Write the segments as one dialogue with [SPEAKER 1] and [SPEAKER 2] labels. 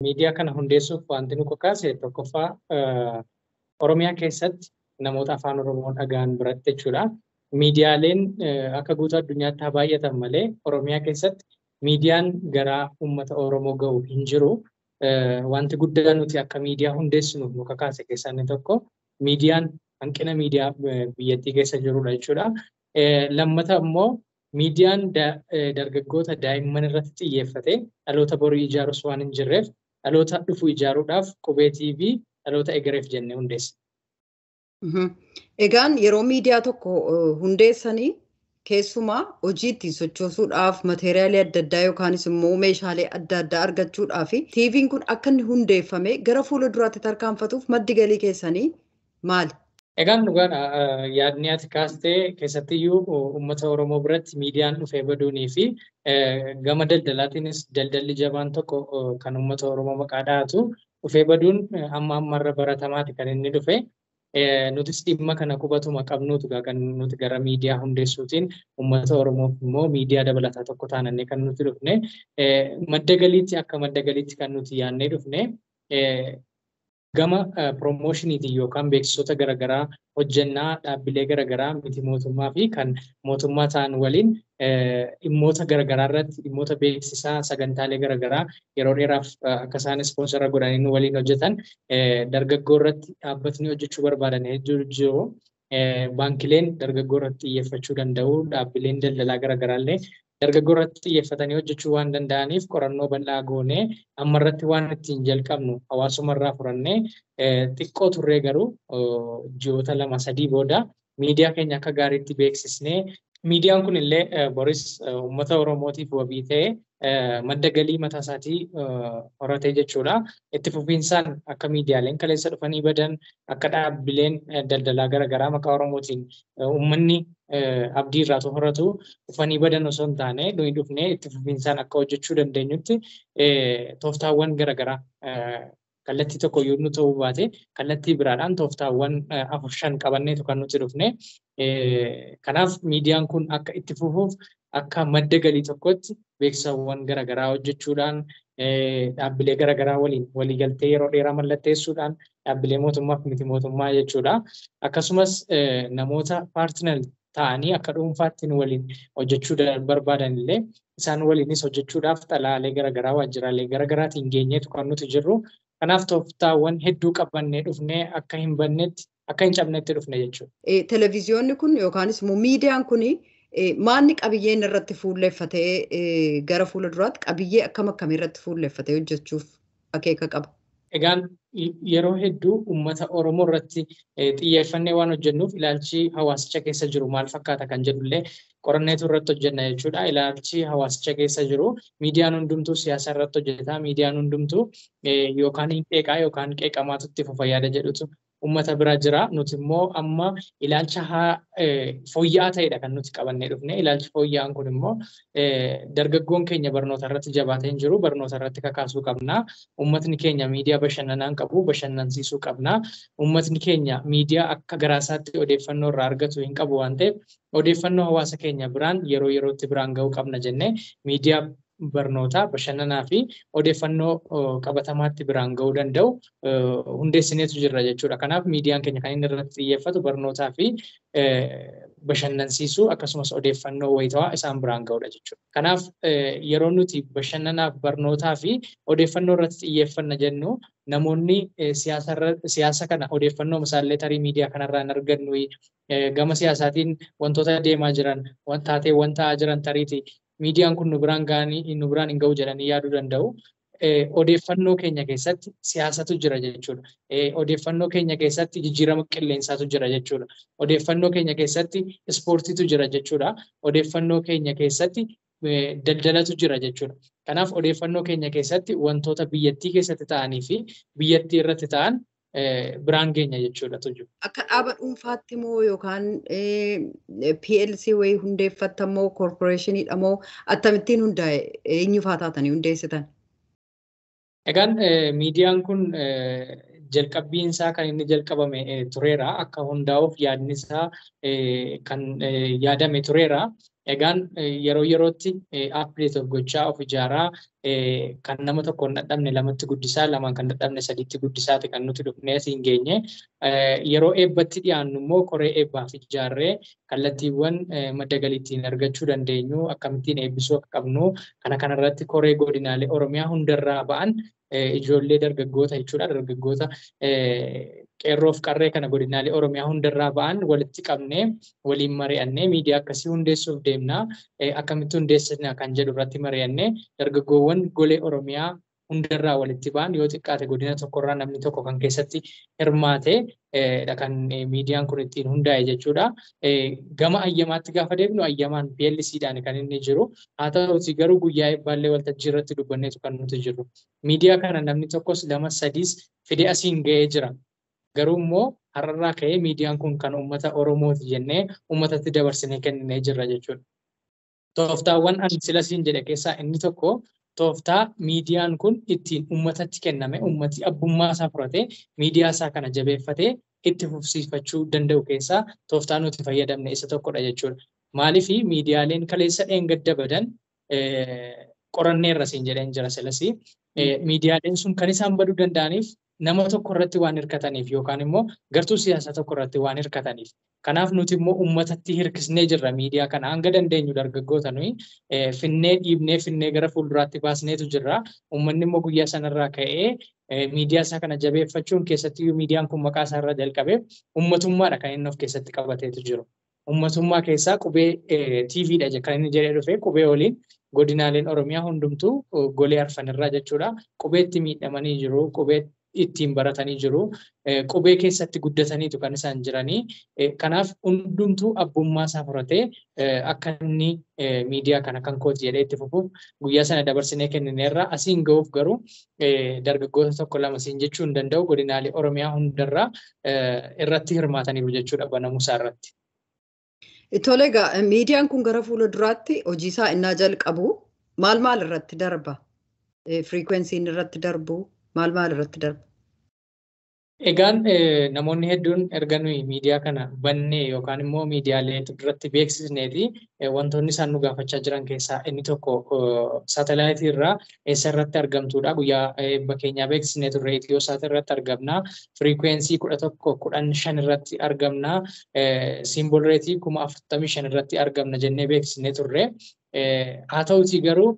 [SPEAKER 1] Miidiyaa kana hundeessuuf wanti nu kakaase tokkoffaa Oromiyaa keessatti namoota afaan Oromoo dhaga'an biratti jechuudha. Miidiyaaleen akka guutuu addunyaatti haa baay'atan malee Oromiyaa keessatti miidiyaan gara uummata Oromoo ga'u hin jiru. Wanti guddaan nuti akka miidiyaa hundeessinuuf nu kakaase keessaa inni tokko miidiyaan hanqina miidiyaa biyyattii keessa jirudha jechuudha. Lammata immoo miidiyaan dargaggoota daa'imman irratti xiyyeeffate dhaloota borii ijaarus waan hin jirreef dhaloota dhufu ijaaruudhaaf qubee TV dhaloota egereef jennee hundeessine.
[SPEAKER 2] Egaan yeroo miidiyaa tokko hundeessanii keessumaa hojii ittiin sochoosuudhaaf mateeriyaalii adda addaa yookaanis immoo meeshaalee adda addaa argachuudhaaf TV'n kun akka inni hundeeffame gara fuula duraatti tarkaanfatuuf maddi galii keessanii maali?
[SPEAKER 1] Egaan dhugaadha yaadni ati kaastee keessattiyyuu uummata Oromoo biratti miidiyaan dhufee baduunii fi gama daldalaatiinis daldalli jabaan tokko kan uummata Oromoo maqaa dhahatu dhufee baduun amma ammarra baratamaati kan inni dhufe. Nutis dhimma kana qubatuma qabnuutu kan nuti gara miidiyaa hundeessuutiin uummata Oromoof immoo miidiyaa dabalataa tokko taanannee kan nuti dhufne. Madda galiitti akka madda galiitti kan nuti yaadnee dhufne. Gama promoshiniitiin yookaan beeksisoota garaagaraa hojjennaa dhaabbilee garaagaraa miti mootummaa fi kan mootummaa ta'an waliin dhimmoota garaagaraa irratti dhimmoota beeksisaa sagantaalee garaagaraa yeroo dheeraaf akka isaan ispoonsara godhanii nu waliin hojjetan dargaggoo irratti dhaabbatni hojjechuu barbaadan hedduu jiru. Baankileen dargaggoo irratti xiyyeeffachuu danda'u dhaabbileen daldalaa garaagaraa illee dargaggoo irratti xiyyeeffatanii hojjechuu waan danda'aniif qorannoo bal'aa goonee amma irratti waan ittiin jalqabnu hawaasuma irraa furannee xiqqoo turree garuu ji'oota 2-3 booda miidiyaa keenya akka gaariitti beeksisnee miidiyaan kun illee boris uummata Oromootiif wabii ta'ee madda galii mataa isaatii horatee jechuudha. Itti fufiinsaan akka miidiyaaleen kaleessa dhufanii badan akka dhaabbileen daldalaa garaagaraa maqaa Oromootiin uummanni abdii irraa horatu dhufanii badan osoo hin taane nuyi dhufnee itti fufiinsaan akka hojjechuu dandeenyutti tooftaawwan garaagaraa kallattii tokko yoo nu ta'uu baate kallattii biraadhaan tooftaawwan 4-5 qabanneetu kan nuti dhufne. Kanaaf miidiyaan kun akka itti fufuuf akka madda galii tokkotti beeksisawwan garaagaraa hojjechuudhaan dhaabbilee garaagaraa waliin waliigaltee yeroo dheeraa mallatteessuudhaan dhaabbilee mootummaa fi miti mootummaa jechuudha. Akkasumas namoota paartinaal ta'anii akka dhuunfaatti waliin hojjechuu barbaadan illee isaan waliinis hojjechuudhaaf xalaalee garaagaraa waajjiraalee garaagaraatiin geenyeetu kan nuti jirru. Kanaaf tooftaawwan hedduu qabannee dhufnee akka hin bannetti akka hin cabnetti dhufne jechuudha.
[SPEAKER 2] Televiziyoonni kun yookaanis immoo miidiyaan kun maanni qabiyyeen irratti fuulleeffatee gara fuula duraatti qabiyyee akkam irratti fuulleeffatee hojjechuuf akeeka qaba?
[SPEAKER 1] Egaan yeroo hedduu uummata Oromoo irratti xiyyeeffannee waan hojjennuuf ilaalchi hawaasicha keessa jiru maal fakkaata kan jedhullee qoranneetu irratti hojjenna jechuudha. Ilaalchi hawaasicha keessa jiru miidiyaan hundumtuu siyaasa irratti hojjeta. Miidiyaan hundumtuu yookaan hin qeeqaa yookaan qeeqamaatu itti fufa yaada jedhutu uummata bira jira. Nuti immoo amma ilaalcha fooyya'aa ta'edha kan nuti qabannee dhufne. Ilaalchi fooyya'aan kun immoo dargaggoon keenya barnoota irratti jabaatee hin jiru. Barnoota irratti kakaasuu qabna. Uummatni keenya miidiyaa bashannanaan qabu bashannansiisuu qabna. Uummatni keenya miidiyaa akka garaasaatti odeeffannoo irraa argatu hin qabu waan ta'eef odeeffannoo hawaasa keenya biraan yeroo yerootti biraan ga'uu qabna jennee miidiyaa barnootaa bashannanaa fi odeeffannoo qabatamaatti biraan ga'uu danda'u hundeessineetu jirra jechuudha. Kanaaf miidiyaan keenya kan inni irratti xiyyeeffatu barnootaa fi bashannansiisuu akkasumas odeeffannoo wayitawaa isaan biraan ga'udha jechuudha. Kanaaf yeroo nuti bashannanaaf barnootaa fi odeeffannoo irratti xiyyeeffanna jennu namoonni siyaasa kana odeeffannoo misaallee tarii miidiyaa kanarraa hin argannu gama siyaasaatiin wantoota deemaa jiran taateewwan ta'aa jiran tariiti miidiyaan kun nu biraan hin ga'u jedhanii yaaduu danda'u. Odeeffannoo keenya keessatti siyaasatu jira jechuudha. Odeeffannoo keenya keessatti jijjiirama qilleensaatu jira jechuudha. Odeeffannoo keenya keessatti ispoortiitu jira jechuudha. Odeeffannoo keenya keessatti daldalatu jira jechuudha. Kanaaf odeeffannoo keenya keessatti wantoota biyyattii keessatti ta'anii fi biyyattii irratti ta'an biraan geenya jechuudha tuju.
[SPEAKER 2] Akka dhaaba dhuunfaatti moo yookaan PLC wayii hundeeffatta moo koorporeeshiniidha moo akkamittiin hundaa'e eenyu fa'aa taatanii hundeessitan?
[SPEAKER 1] Egaan miidiyaan kun jalqabbiin isaa kan inni jalqabame tureera akka hundaa'uuf yaadni isaa kan yaadame tureera. Egaan yeroo yerootti update of gochaa of ijaaraa kan nama tokkoon dadhabne lamatti guddisaa, lamaan kan dadhabne sadiitti guddisaati kan nuti dhufnee asiin geenye. Yeroo eebbatti dhiyaannu immoo koree eebbaaf ijaarree kallattiiwwan madda galii ittiin argachuu dandeenyu, akkamittiin eebbisuu akka qabnu, kana kanarratti koree godinaalee Oromiyaa hundarraa ba'an ijoollee dargaggoota jechuudha. Dargaggoota qeerroof qarree kana godinaalee Oromiyaa hundarraa ba'an walitti qabnee waliin mari'annee miidiyaa akkasii hundeessuuf deemna. Akkamitti hundeessina kan jedhu irratti mari'annee dargaggoowwan golee Oromiyaa hundarraa walitti ba'an yoo xiqqaate godina tokkorraa namni tokko kan keessatti hirmaate kan miidiyaan kun ittiin hundaa'e jechuudha. Gama ayyamaatti gaafa deemnu ayyamaan PLCdhaan kan inni jiru. Haa ta'uutii garuu guyyaa eebbaallee waltajjii irratti dubbanneetu kan nuti jirru. Miidiyaa kana namni tokkos lama sadiis fidee asiin ga'ee jira. Garuu immoo har'arraa ka'ee miidiyaan kun kan uummata Oromooti jennee uummatatti dabarsinee kenninee jirra jechuudha. Tooftaawwan ani sila siin jedhe keessaa inni tokko tooftaa miidiyaan kun ittiin uummatatti kenname, uummati abbummaa isaa fudhatee miidiyaa isaa kana jabeeffatee itti fufsiifachuu danda'u keessaa tooftaa nuti fayyadamne isa tokkodha jechuudha. Maaliif miidiyaaleen kaleessa dheengadda badan qoranneerra siin jedheen jira silasii. Miidiyaaleen sun kan isaan baduu danda'aniif nama tokko irratti waan hirkataniif yookaan immoo gartuu siyaasaa tokko irratti waan hirkataniif. Kanaaf nuti immoo uummatatti hirkisnee jirra miidiyaa kana hanga dandeenyu dargaggoota nuyi finnee dhiibnee finnee gara fuulduraatti baasneetu jirra. Uummanni immoo guyyaa sanarraa ka'ee miidiyaa isaa kana jabeeffachuun keessatti miidiyaan kun maqaa isaa irra jalqabee uummatummaadha kan inni of keessatti qabateetu jiru. Uummatummaa keessaa qubee TVdha kan inni jedhee dhufe qubee waliin godinaaleen Oromiyaa hundumtuu golee arfanirraa jechuudha. Qubeetti miidhamanii jiru. Qubee ittiin baratanii jiru. Qubee keessatti guddataniitu kan isaan jiranii. Kanaaf hundumtuu abbummaa isaa fudhatee akka inni miidiyaa kana kan kooti jedhee itti fufuuf guyyaa sana dabarsinee kennineerra. Asiin ga'uuf garuu dargaggoota tokko lama siin jechuu hin danda'u godinaalee Oromiyaa hundarraa irratti hirmaataniiru jechuudha banamuusaa irratti.
[SPEAKER 2] Tole egaa miidiyaan kun gara fuula duraatti hojii isaa innaa jalqabu maal irratti darba? Firiikwensiin irratti darbu maal irratti darba?
[SPEAKER 1] Egaan namoonni hedduun erga nuyi miidiyaa kana bannee yookaan immoo miidiyaalee irratti beeksisneeti wantoonni isaan nu gaafachaa jiran keessaa inni tokko saatalaayitii irraa eessa irratti argamtuudha. Guyyaa eebba keenyaa beeksisnee turre Itiyoosaat irratti argamna. Firiikwensii 11:15 irratti argamna. Siimbool reetii 45,000 irratti argamna jennee beeksisnee turre. Haa ta'uutii garuu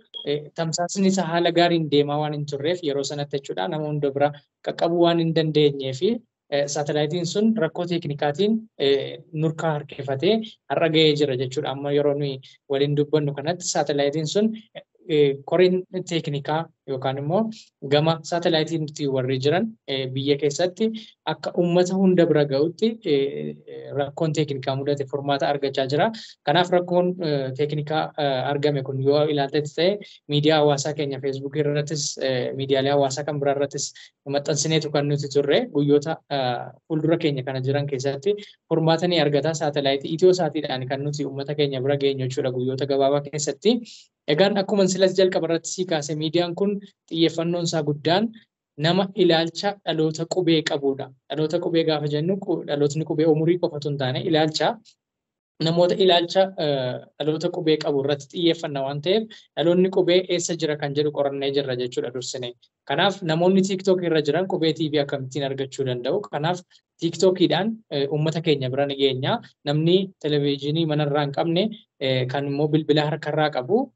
[SPEAKER 1] tamsaasni isaa haala gaariin deemaa waan hin turreef yeroo sanatti jechuudha nama hunda bira qaqqabuu waan hin dandeenyee fi saatalaayitiin sun rakkoo teeknikaatiin nurkaa harkifatee har'a ga'ee jira jechuudha. Amma yeroo nuyi waliin dubbannu kanatti saatalaayitiin sun koreen teeknikaa yookaan immoo gama saatalaayitiin nuti warri jiran biyya keessatti akka uummata hunda bira ga'utti rakkoon teeknikaa mudate furmaata argachaa jira. Kanaaf rakkoon teeknikaa argame kun yoo ilaaltetti ta'e miidiyaa hawaasaa keenya feesbuukii irrattis miidiyaalee hawaasaa kan biraa irrattis maxxansineetu kan nuti turre guyyoota fuuldura keenya kana jiran keessatti furmaata ni argata. Saatalaayitii Itiyoosaatiidhaan kan nuti uummata keenya bira geenyu jechuudha guyyoota gabaabaa keessatti. Egaan akkuma silas jalqaba irratti sii kaase miidiyaan kun xiyyeeffannoon isaa guddaan nama ilaalcha dhaloota qubee qabudha. Dhaloota qubee gaafa jennu dhalootni qubee umurii qofatu hin taane ilaalcha namoota ilaalcha dhaloota qubee qabu irratti xiyyeeffanna waan ta'eef dhaloonni qubee eessa jira kan jedhu qorannee jirra jechuudha dursine. Kanaaf namoonni TikTok irra jiran qubee TV akkamittiin argachuu danda'u. Kanaaf TikTokiidhaan uummata keenya bira ni geenya. Namni televezyiinii manarraa hin qabne kan immoo bilbila harkarraa qabu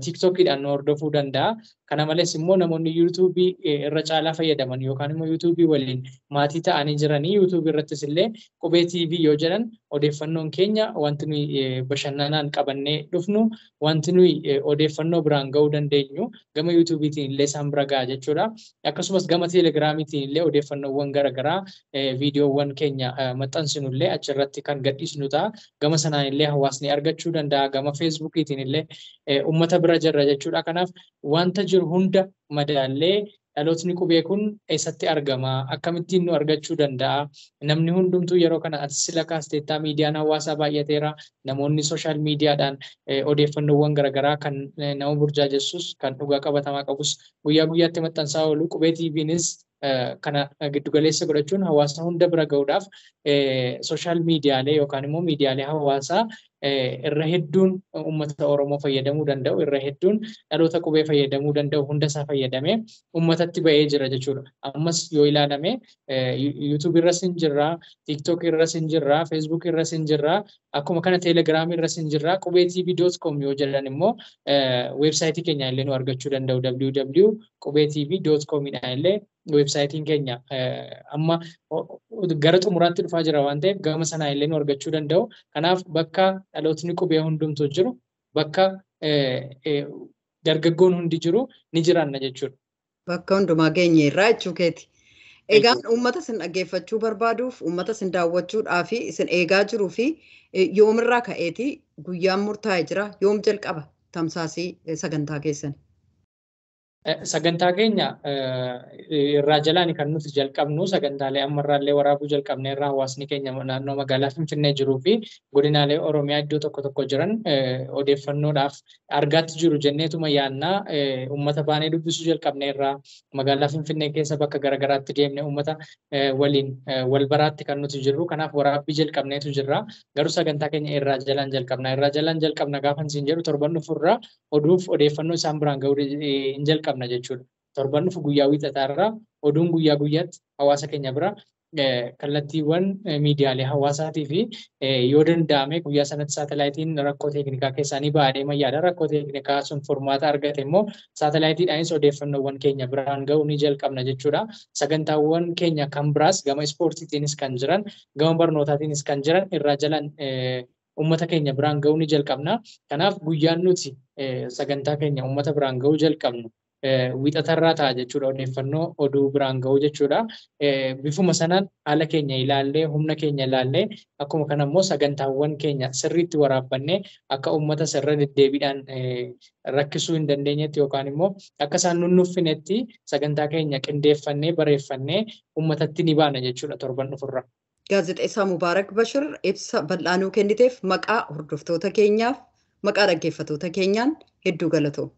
[SPEAKER 1] TikTokiidhaan nu hordofuu danda'a. Kana malees immoo namoonni YouTubii irra caalaa fayyadaman yookaan immoo YouTubii waliin maatii ta'anii jiranii YouTubii irrattis illee qubee TV yoo jedhan odeeffannoon keenya wanti nuyi bashannanaan qabannee dhufnu wanti nuyi odeeffannoo biraan ga'uu dandeenyu gama YouTubiitiin illee isaan bira ga'a jechuudha. Akkasumas gama Telegiraamiitiin illee odeeffannoowwan garaagaraa viidiyoowwan keenya maxxansinu illee achirratti kan gadhiisnu ta'a. Gama sanaan illee hawaasni argachuu danda'a. Gama Feesbuukiitiin illee uummata bira jirra jechuudha. Kanaaf wanta jiru hunda madaallee dhalootni qubee kun eessatti argama? Akkamittiin nu argachuu danda'a? Namni hundumtuu yeroo kana ati sila kaasteettaa miidiyaan hawaasaa baay'ateera. Namoonni sooshaal miidiyaadhaan odeeffannoowwan garaagaraa kan nama burjaajessus kan dhugaa qabatamaa qabus guyyaa guyyaatti maxxansaa oolu. Qubee TVnis kana giddugaleessa godhachuun hawaasa hunda bira ga'uudhaaf sooshaal miidiyaalee yookaan immoo miidiyaalee hawaasaa irra hedduun uummata Oromoo fayyadamuu danda'u, irra hedduun dhaloota qubee fayyadamuu danda'u hunda isaa fayyadamee uummatatti ba'ee jira jechuudha. Ammas yoo ilaalame YouTube irras hin jirra, TikTok irras hin jirra, Facebook irras hin jirra, akkuma kana Telegram irras hin jirra, qubetv.com yoo jedhan immoo websaayitii keenya illee nu argachuu danda'u www.qubetv.com illee websaayitiin keenya amma gara xumuraatti dhufaa jira waan ta'eef gama sanaa illee nu argachuu danda'u. Kanaaf bakka dhalootni qubee hundumtuu jiru, bakka dargaggoon hundi jiru ni jiraanna jechuudha.
[SPEAKER 2] Bakka hundumaa geenye irraa jechuu keeti. Egaan uummata isin dhaggeeffachuu barbaaduuf, uummata isin daawwachuudhaaf isin eegaa jiruu fi yoomirraa ka'eeti guyyaan murtaa'ee jira. Yoom jalqaba tamsaasii sagantaa keessan?
[SPEAKER 1] Sagantaa keenya irraa jalaan kan nuti jalqabnu sagantaalee ammarraallee waraabuu jalqabne irraa hawaasni keenya naannoo magaalaa Finfinnee jiruu fi godinaalee Oromiyaa iddoo tokko jiran odeeffannoodhaaf argaatti jiru jenneetuma yaannaa uummata baanee dubbisuu jalqabne irraa magaalaa Finfinnee keessa bakka garagaraatti deemne uummata waliin wal baraatti kan nuti jirru. Kanaaf waraabbii jalqabneetu jirra. Garuu sagantaa keenya irraa jalaan jalqabna. Irraa jalaan jalqabna gaafa isin jedhu torban dhufurraa oduuf odeeffannoo isaan biraan ga'uu hin jalqabna jechuudha. Torban dhufu guyyaa wiixataarraa oduun guyyaa guyyaatti hawaasa keenya bira kallattiiwwan miidiyaalee hawaasaatii fi yoo danda'ame guyyaa sanatti saatalaayitiin rakkoo teeknikaa keessaanii baadhee mayyaadha. Rakkoo teeknikaa sun furmaata argate immoo saatalaayitiidhaanis odeeffannoowwan keenya biraan ga'uu ni jalqabna jechuudha. Sagantaawwan keenya kan biraas gama ispoortiitiinis kan jiran, gama barnootaatiinis kan jiran irraa jalaan uummata keenya biraan ga'uu ni jalqabna. Kanaaf guyyaan nuti sagantaa keenya uummata biraan ga'uu jalqabnu wiixatarraa ta'a jechuudha. Odeeffannoo oduu biraan ga'uu jechuudha. Bifuma sanaan haala keenya ilaallee, humna keenya ilaallee, akkuma kana immoo sagantaawwan keenya sirriitti waraabbannee akka uummata sirra deddeebiidhaan rakkisuu hin dandeenyetti yookaan immoo akka isaan nunnuffinetti sagantaa keenya qindeeffannee bareeffannee uummatatti ni baana jechuudha torban dhufurra.
[SPEAKER 2] Gaazexeessaa Mubaarak Bashir ibsa bal'aanuu kenniteef maqaa hordoftoota keenyaaf, maqaa dhaggeeffattoota keenyaan hedduu galatoomi.